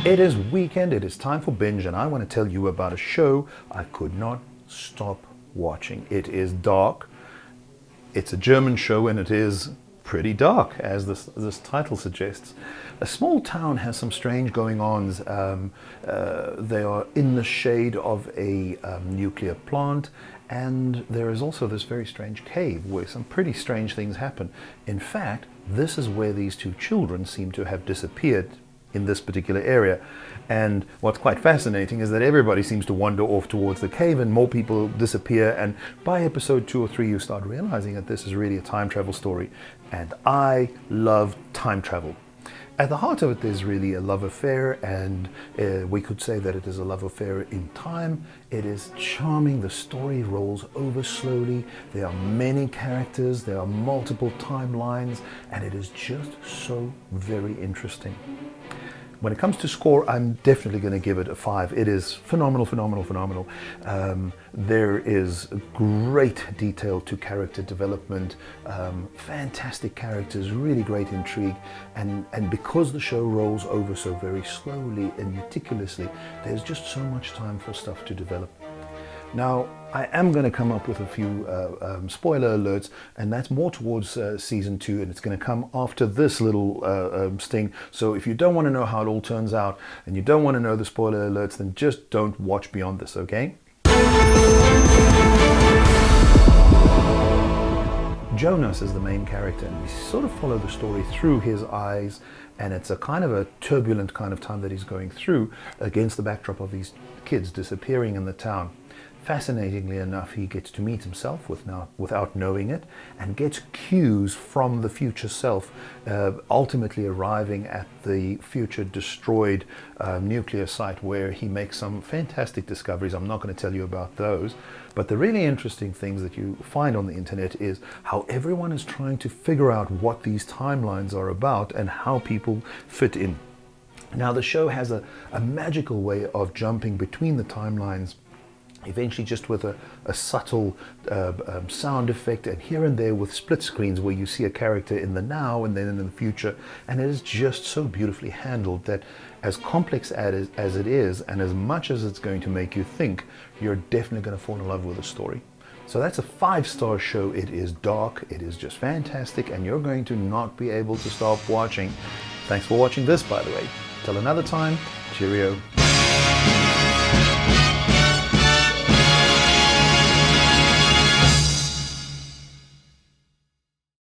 It is weekend, it is time for binge, and I want to tell you about a show I could not stop watching. It is dark. It's a German show and it is pretty dark, as this title suggests. A small town has some strange going-ons. They are in the shade of a nuclear plant, and there is also this very strange cave where some pretty strange things happen. In fact, this is where these two children seem to have disappeared in this particular area. And what's quite fascinating is that everybody seems to wander off towards the cave and more people disappear, and by episode 2 or 3 you start realizing that this is really a time travel story. And I love time travel. At the heart of it, there's really a love affair, and we could say that it is a love affair in time. It is charming. The story rolls over slowly. There are many characters. There are multiple timelines, and it is just so very interesting. When it comes to score, I'm definitely going to give it a 5. It is phenomenal, phenomenal, phenomenal. There is great detail to character development, fantastic characters, really great intrigue, and because the show rolls over so very slowly and meticulously, there's just so much time for stuff to develop. Now, I am going to come up with a few spoiler alerts, and that's more towards season 2, and it's going to come after this little sting. So if you don't want to know how it all turns out, and you don't want to know the spoiler alerts, then just don't watch beyond this, okay? Jonas is the main character, and we sort of follow the story through his eyes, and it's a kind of a turbulent kind of time that he's going through against the backdrop of these kids disappearing in the town. Fascinatingly enough, he gets to meet himself without knowing it, and gets cues from the future self, ultimately arriving at the future destroyed nuclear site, where he makes some fantastic discoveries. I'm not going to tell you about those, but the really interesting things that you find on the internet is how everyone is trying to figure out what these timelines are about and how people fit in. Now, the show has a magical way of jumping between the timelines, eventually just with a subtle sound effect, and here and there with split screens where you see a character in the now and then in the future, and it is just so beautifully handled that, as complex as it is, and as much as it's going to make you think, you're definitely going to fall in love with the story. So that's a 5-star show. It is dark, it is just fantastic, and you're going to not be able to stop watching. Thanks for watching this, by the way. Till another time, cheerio.